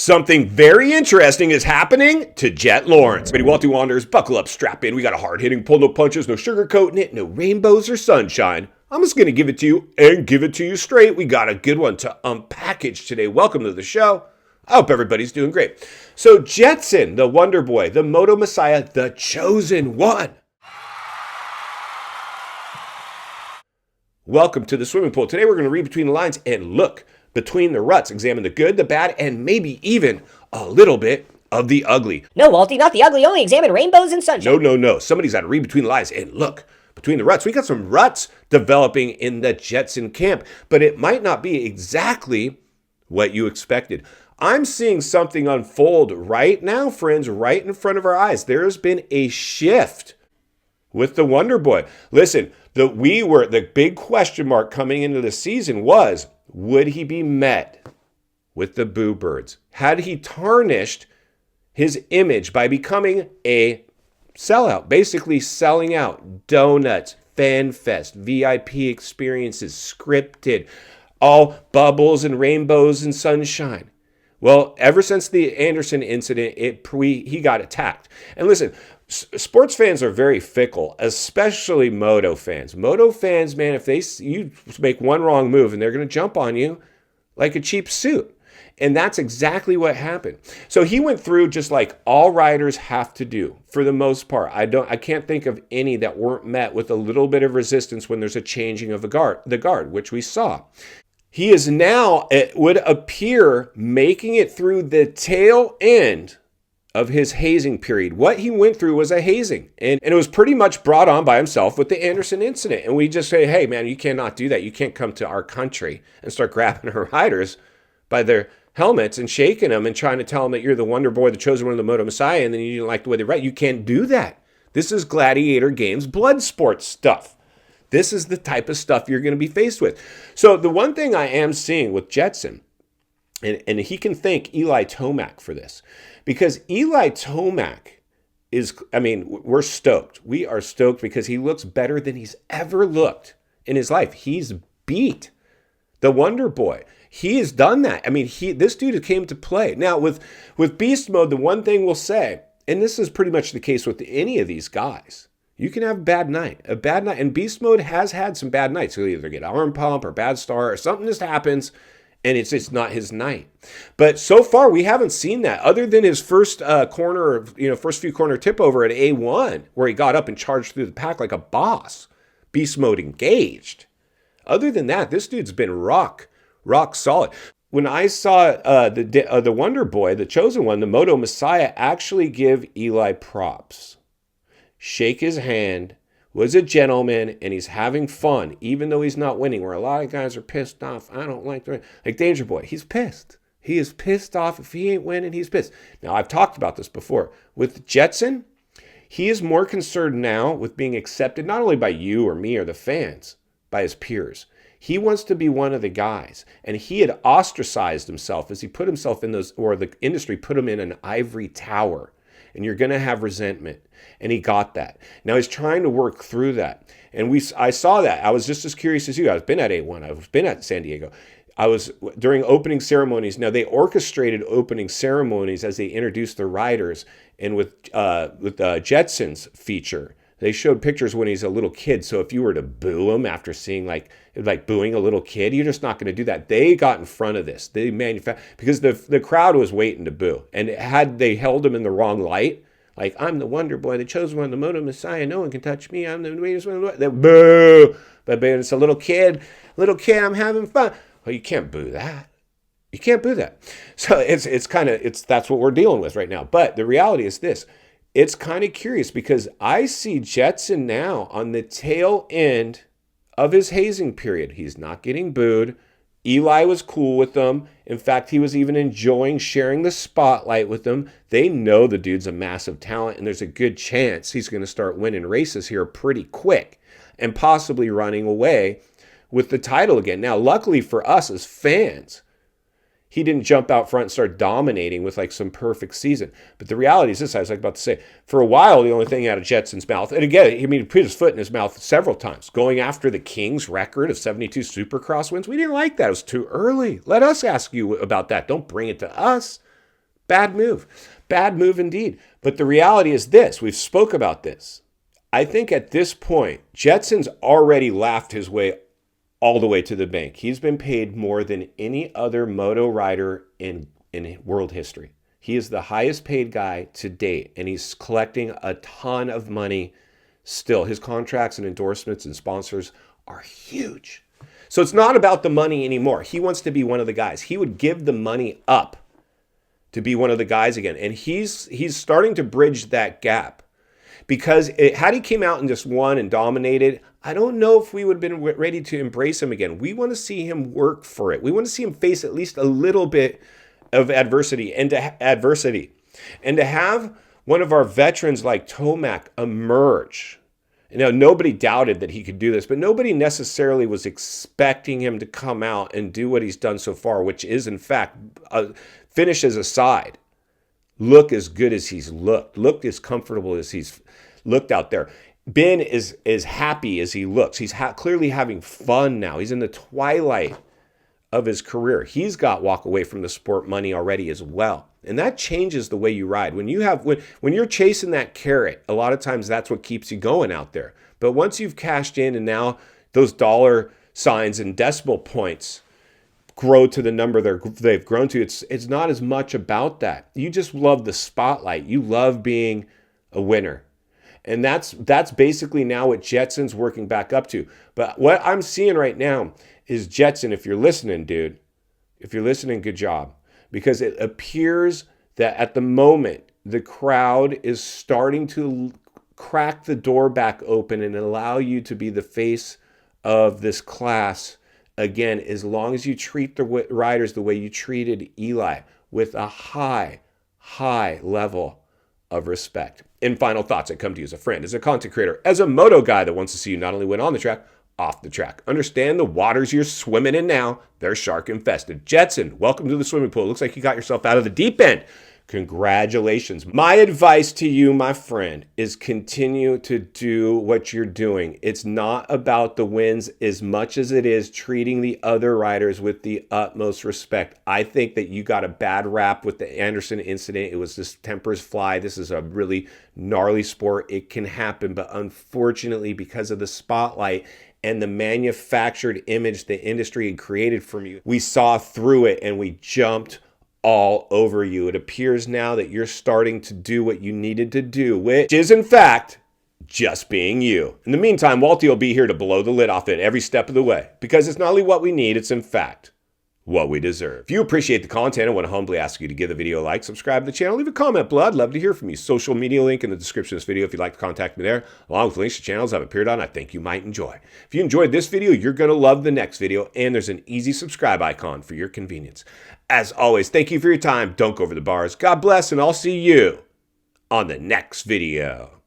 Something very interesting is happening to Jet Lawrence. Ready, Walty Wanderers, buckle up, strap in. We got a hard-hitting pull, no punches, no sugarcoating it, no rainbows or sunshine. I'm just going to give it to you and give it to you straight. We got a good one to unpackage today. Welcome to the show. I hope everybody's doing great. So Jetson, the Wonder Boy, the Moto Messiah, the Chosen One. Welcome to the swimming pool. Today we're going to read between the lines and look between the ruts, examine the good, the bad, and maybe even a little bit of the ugly. No, Walty, not the ugly, only examine rainbows and sunshine. No. Somebody's got to read between the lines and look between the ruts. We got some ruts developing in the Jetson camp, but it might not be exactly what you expected. I'm seeing something unfold right now, friends, right in front of our eyes. There has been a shift with the Wonder Boy. Listen, the big question mark coming into the season was, would he be met with the boo birds? Had he tarnished his image by becoming a sellout, basically selling out donuts, fan fest, VIP experiences, scripted, all bubbles and rainbows and sunshine? Well, ever since the Anderson incident, he got attacked. And listen, sports fans are very fickle, especially moto fans. Moto fans, man, if you make one wrong move and they're going to jump on you like a cheap suit. And that's exactly what happened. So he went through just like all riders have to do for the most part. I can't think of any that weren't met with a little bit of resistance when there's a changing of the guard, which we saw. He is now, it would appear, making it through the tail end of his hazing period. What he went through was a hazing, and it was pretty much brought on by himself with the Anderson incident. And we just say, hey, man, you cannot do that. You can't come to our country and start grabbing our riders by their helmets and shaking them and trying to tell them that you're the Wonder Boy, the Chosen One, the Moto Messiah, and then you didn't like the way they ride. You can't do that. This is Gladiator Games blood sport stuff. This is the type of stuff you're going to be faced with. So the one thing I am seeing with Jetson, and he can thank Eli Tomac for this, because Eli Tomac we're stoked. We are stoked because he looks better than he's ever looked in his life. He's beat the Wonder Boy. He has done that. This dude came to play. Now, with Beast Mode, the one thing we'll say, and this is pretty much the case with any of these guys, you can have a bad night. And Beast Mode has had some bad nights. He'll either get arm pump or bad star or something just happens, and it's not his night. But so far, we haven't seen that other than his first few corner tip over at A1, where he got up and charged through the pack like a boss. Beast Mode engaged. Other than that, this dude's been rock solid. When I saw the Wonder Boy, the Chosen One, the Moto Messiah, actually give Eli props, shake his hand, was a gentleman, and he's having fun, even though he's not winning, where a lot of guys are pissed off. I don't like Danger Boy. He's pissed. He is pissed off. If he ain't winning, he's pissed. Now, I've talked about this before. With Jetson, he is more concerned now with being accepted, not only by you or me or the fans, by his peers. He wants to be one of the guys, and he had ostracized himself as he put himself in those, or the industry put him in an ivory tower, and you're going to have resentment. And he got that. Now he's trying to work through that. And I saw that. I was just as curious as you. I've been at A1. I've been at San Diego. I was during opening ceremonies. Now they orchestrated opening ceremonies as they introduced the riders. And with Jetson's feature, they showed pictures when he's a little kid. So if you were to boo him after seeing like booing a little kid, you're just not going to do that. They got in front of this. They because the crowd was waiting to boo. And had they held him in the wrong light, like, I'm the Wonder Boy, the Chosen One, the Moto Messiah, no one can touch me, I'm the greatest one. Boo! But it's a little kid, I'm having fun. Well, you can't boo that. You can't boo that. So that's what we're dealing with right now. But the reality is this. It's kind of curious because I see Jetson now on the tail end of his hazing period. He's not getting booed. Eli was cool with them. In fact, he was even enjoying sharing the spotlight with them. They know the dude's a massive talent, and there's a good chance he's going to start winning races here pretty quick and possibly running away with the title again. Now, luckily for us as fans, he didn't jump out front and start dominating with like some perfect season. But the reality is this, I was about to say, for a while, the only thing out of Jetson's mouth, and again, he put his foot in his mouth several times, going after the King's record of 72 Supercross wins. We didn't like that. It was too early. Let us ask you about that. Don't bring it to us. Bad move. Bad move indeed. But the reality is this. We've spoke about this. I think at this point, Jetson's already laughed his way all the way to the bank. He's been paid more than any other moto rider in world history. He is the highest paid guy to date, and he's collecting a ton of money still. His contracts and endorsements and sponsors are huge. So it's not about the money anymore. He wants to be one of the guys. He would give the money up to be one of the guys again. And he's starting to bridge that gap. Because had he came out and just won and dominated, I don't know if we would have been ready to embrace him again. We want to see him work for it. We want to see him face at least a little bit of adversity. And to have one of our veterans like Tomac emerge. Now, nobody doubted that he could do this, but nobody necessarily was expecting him to come out and do what he's done so far, which is, in fact, finishes aside, look as good as he's look as comfortable as he's looked out there. Ben is as happy as he looks. He's clearly having fun now. He's in the twilight of his career. He's got walk away from the sport money already as well. And that changes the way you ride. When you're chasing that carrot, a lot of times that's what keeps you going out there. But once you've cashed in and now those dollar signs and decimal points grow to the number they've grown to, it's not as much about that. You just love the spotlight. You love being a winner. And that's basically now what Jetson's working back up to. But what I'm seeing right now is Jetson, if you're listening, dude, if you're listening, good job. Because it appears that at the moment, the crowd is starting to crack the door back open and allow you to be the face of this class again, as long as you treat the riders the way you treated Eli, with a high level of respect. In final thoughts, I come to you as a friend, as a content creator, as a moto guy that wants to see you not only win on the track, off the track. Understand the waters you're swimming in now, they're shark infested. Jetson, welcome to the swimming pool. Looks like you got yourself out of the deep end. Congratulations. My advice to you, my friend, is continue to do what you're doing. It's not about the wins as much as it is treating the other riders with the utmost respect. I think that you got a bad rap with the Anderson incident. It was just tempers fly. This is a really gnarly sport. It can happen, but unfortunately, because of the spotlight and the manufactured image the industry had created from you, we saw through it and we jumped all over you. It appears now that you're starting to do what you needed to do, which is, in fact, just being you. In the meantime, Walty will be here to blow the lid off it every step of the way, because it's not only what we need, it's, in fact, what we deserve. If you appreciate the content, I want to humbly ask you to give the video a like, subscribe to the channel, leave a comment below. I'd love to hear from you. Social media link in the description of this video if you'd like to contact me there, along with links to channels I've appeared on I think you might enjoy. If you enjoyed this video, you're going to love the next video, and there's an easy subscribe icon for your convenience. As always, thank you for your time. Don't go over the bars. God bless, and I'll see you on the next video.